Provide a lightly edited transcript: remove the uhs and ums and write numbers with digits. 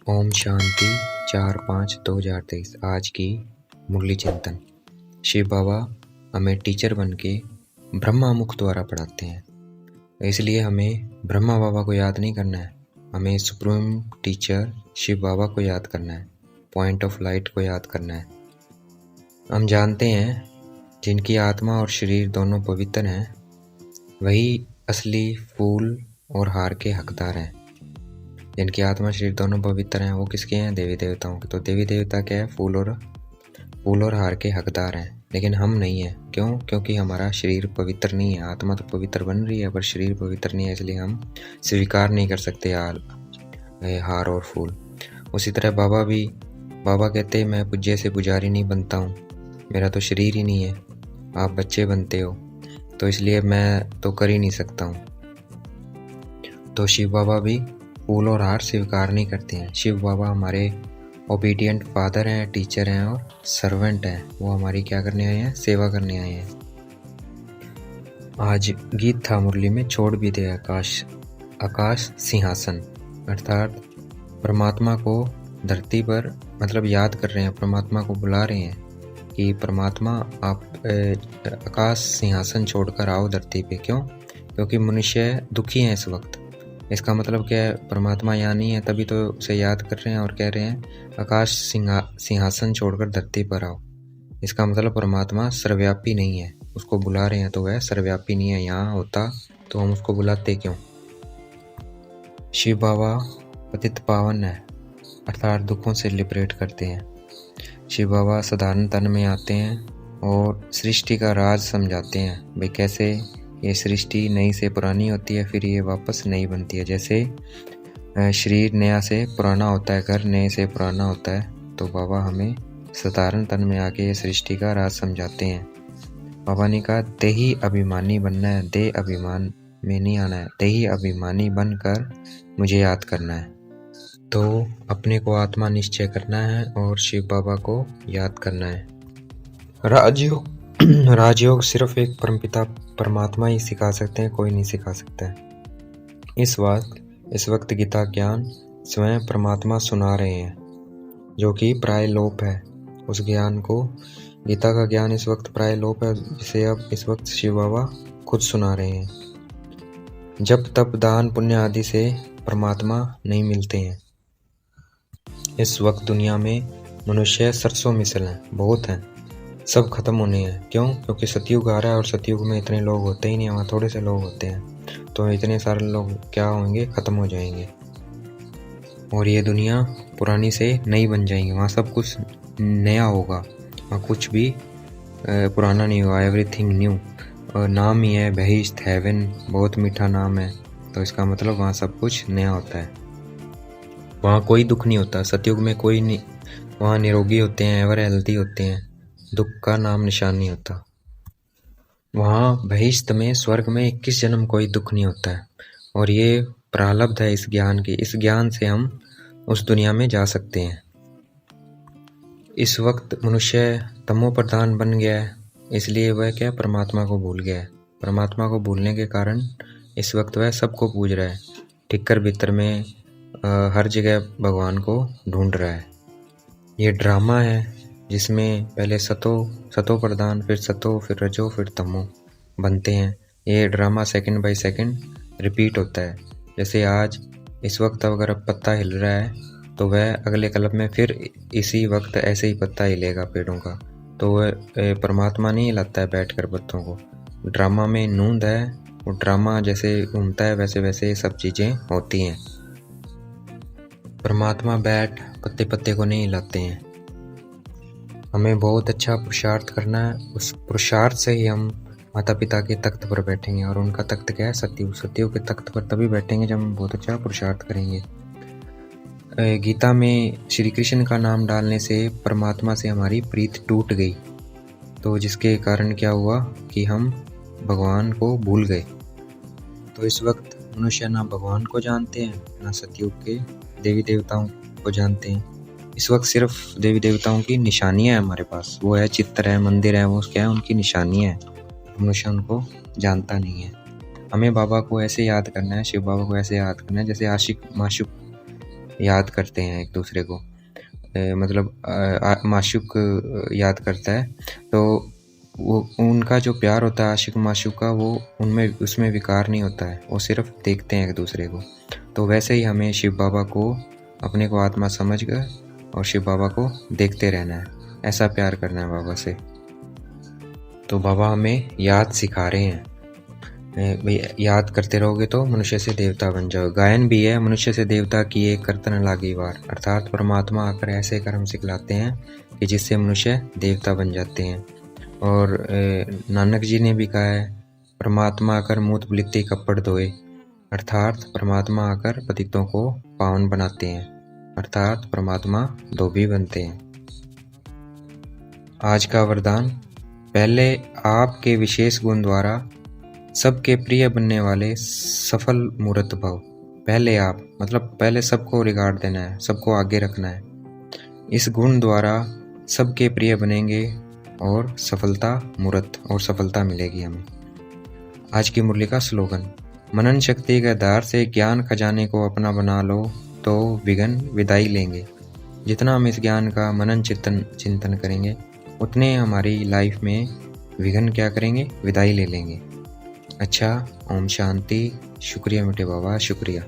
ओम शांति 4/5/2023। आज की मुरली चिंतन। शिव बाबा हमें टीचर बन के ब्रह्मा मुख द्वारा पढ़ाते हैं, इसलिए हमें ब्रह्मा बाबा को याद नहीं करना है, हमें सुप्रीम टीचर शिव बाबा को याद करना है, पॉइंट ऑफ लाइट को याद करना है। हम जानते हैं जिनकी आत्मा और शरीर दोनों पवित्र हैं, वही असली फूल और हार के हकदार हैं। जिनकी आत्मा शरीर दोनों पवित्र हैं वो किसके हैं? देवी देवताओं के। तो देवी देवता क्या है? फूल और हार के हकदार हैं, लेकिन हम नहीं हैं। क्यों? क्योंकि हमारा शरीर पवित्र नहीं है। आत्मा तो पवित्र बन रही है पर शरीर पवित्र नहीं है, इसलिए हम स्वीकार नहीं कर सकते हार और फूल। उसी तरह बाबा कहते मैं पूज्य से पुजारी नहीं बनता हूँ, मेरा तो शरीर ही नहीं है, आप बच्चे बनते हो, तो इसलिए मैं तो कर ही नहीं सकता हूँ। तो शिव बाबा भी फूल और हार स्वीकार नहीं करते हैं। शिव बाबा हमारे ओबीडियंट फादर हैं, टीचर हैं और सर्वेंट हैं। वो हमारी क्या करने आए हैं? सेवा करने आए हैं। आज गीत था मुरली में, छोड़ भी दे आकाश सिंहासन, अर्थात परमात्मा को धरती पर मतलब याद कर रहे हैं, परमात्मा को बुला रहे हैं कि परमात्मा आप आकाश सिंहासन छोड़कर आओ धरती पे। क्यों? क्योंकि मनुष्य दुखी है इस वक्त। इसका मतलब क्या है? परमात्मा यहाँ नहीं है, तभी तो उसे याद कर रहे हैं और कह रहे हैं आकाश सिंहासन छोड़कर धरती पर आओ। इसका मतलब परमात्मा सर्वव्यापी नहीं है, उसको बुला रहे हैं तो वह सर्वव्यापी नहीं है। यहाँ होता तो हम उसको बुलाते क्यों? शिव बाबा पतित पावन है, अर्थात दुखों से लिबरेट करते हैं। शिव बाबा साधारण तन में आते हैं और सृष्टि का राज समझाते हैं। भाई कैसे ये सृष्टि नई से पुरानी होती है, फिर ये वापस नई बनती है। जैसे शरीर नया से पुराना होता है, घर नए से पुराना होता है, तो बाबा हमें साधारण तन में आके ये सृष्टि का राज समझाते हैं। बाबा ने कहा देही अभिमानी बनना है, देह अभिमान में नहीं आना है, देही अभिमानी बनकर मुझे याद करना है। तो अपने को आत्मा निश्चय करना है और शिव बाबा को याद करना है। राजयोग सिर्फ एक परमपिता परमात्मा ही सिखा सकते हैं, कोई नहीं सिखा सकता है। इस वक्त गीता ज्ञान स्वयं परमात्मा सुना रहे हैं, जो कि प्राय लोप है। उस ज्ञान को, गीता का ज्ञान इस वक्त प्राय लोप है, जिसे अब इस वक्त शिव बाबा खुद सुना रहे हैं। जब तप दान पुण्य आदि से परमात्मा नहीं मिलते हैं। इस वक्त दुनिया में मनुष्य सरसों मिसल हैं, बहुत हैं, सब खत्म होने हैं। क्यों? क्योंकि सतयुग आ रहा है और सतयुग में इतने लोग होते ही नहीं, वहाँ थोड़े से लोग होते हैं, तो इतने सारे लोग क्या होंगे? खत्म हो जाएंगे और ये दुनिया पुरानी से नई बन जाएंगी। वहाँ सब कुछ नया होगा, वहाँ कुछ भी पुराना नहीं होगा, एवरीथिंग न्यू। और नाम ही है बहिश्त, हेवन, बहुत मीठा नाम है, तो इसका मतलब वहाँ सब कुछ नया होता है। वहाँ कोई दुख नहीं होता, सतयुग में कोई नहीं, वहाँ निरोगी होते हैं, एवर हेल्दी होते हैं, दुख का नाम निशान नहीं होता। वहाँ बहिश्त में, स्वर्ग में 21 जन्म कोई दुख नहीं होता है। और ये प्रारब्ध है इस ज्ञान की, इस ज्ञान से हम उस दुनिया में जा सकते हैं। इस वक्त मनुष्य तमो प्रधान बन गया है, इसलिए वह क्या? परमात्मा को भूल गया है। परमात्मा को भूलने के कारण इस वक्त वह सबको पूज रहा है, ठिक्कर भीतर में हर जगह भगवान को ढूंढ रहा है। ये ड्रामा है जिसमें पहले सतो प्रधान, फिर सतो, फिर रजो, फिर तमो बनते हैं। ये drama second by second repeat होता है। जैसे आज इस वक्त अगर पत्ता हिल रहा है तो वह अगले कल्प में फिर इसी वक्त ऐसे ही पत्ता हिलेगा पेड़ों का। तो वह परमात्मा नहीं हिलाता है बैठकर पत्तों को, ड्रामा में नूंद है। वो ड्रामा जैसे घूमता है वैसे वैसे सब चीज़ें होती हैं। परमात्मा बैठ पत्ते पत्ते को नहीं हिलाते हैं। हमें बहुत अच्छा पुरुषार्थ करना है, उस पुरुषार्थ से ही हम माता पिता के तख्त पर बैठेंगे। और उनका तख्त क्या है? सतयुग के तख्त पर तभी बैठेंगे जब हम बहुत अच्छा पुरुषार्थ करेंगे। गीता में श्री कृष्ण का नाम डालने से परमात्मा से हमारी प्रीत टूट गई, तो जिसके कारण क्या हुआ कि हम भगवान को भूल गए। तो इस वक्त मनुष्य ना भगवान को जानते हैं, ना सतयुग के देवी देवताओं को जानते हैं। इस वक्त सिर्फ देवी देवताओं की निशानियां हैं हमारे पास, वो है चित्र है, मंदिर है, वो क्या है? उनकी निशानियां हैं। मनुष्य उनको जानता नहीं है। हमें बाबा को ऐसे याद करना है, शिव बाबा को ऐसे याद करना है जैसे आशिक माशूक याद करते हैं एक दूसरे को, मतलब माशूक याद करता है, तो वो उनका जो प्यार होता है आशिक माशूक का, वो उनमें उसमें विकार नहीं होता है, वो सिर्फ देखते हैं एक दूसरे को। तो वैसे ही हमें शिव बाबा को अपने को आत्मा समझकर और शिव बाबा को देखते रहना है, ऐसा प्यार करना है बाबा से। तो बाबा हमें याद सिखा रहे हैं, भाई याद करते रहोगे तो मनुष्य से देवता बन जाओ। गायन भी है, मनुष्य से देवता की एक करतन लागी वार, अर्थात परमात्मा आकर ऐसे कर्म सिखलाते हैं कि जिससे मनुष्य देवता बन जाते हैं। और नानक जी ने भी कहा है, परमात्मा आकर मूत बलित्ती कपड़ धोए, अर्थात परमात्मा आकर पतितों को पावन बनाते हैं, अर्थात परमात्मा धोबी बनते हैं। आज का वरदान, पहले आपके विशेष गुण द्वारा सबके प्रिय बनने वाले सफल मूर्त भव। पहले आप मतलब पहले सबको रिगार्ड देना है, सबको आगे रखना है। इस गुण द्वारा सबके प्रिय बनेंगे और सफलता मूर्त और सफलता मिलेगी हमें। आज की मुरली का स्लोगन, मनन शक्ति के आधार से ज्ञान खजाने को अपना बना लो तो विघ्न विदाई लेंगे। जितना हम इस ज्ञान का मनन चिंतन करेंगे, उतने हमारी लाइफ में विघ्न क्या करेंगे, विदाई ले लेंगे। अच्छा, ओम शांति। शुक्रिया मीठे बाबा, शुक्रिया।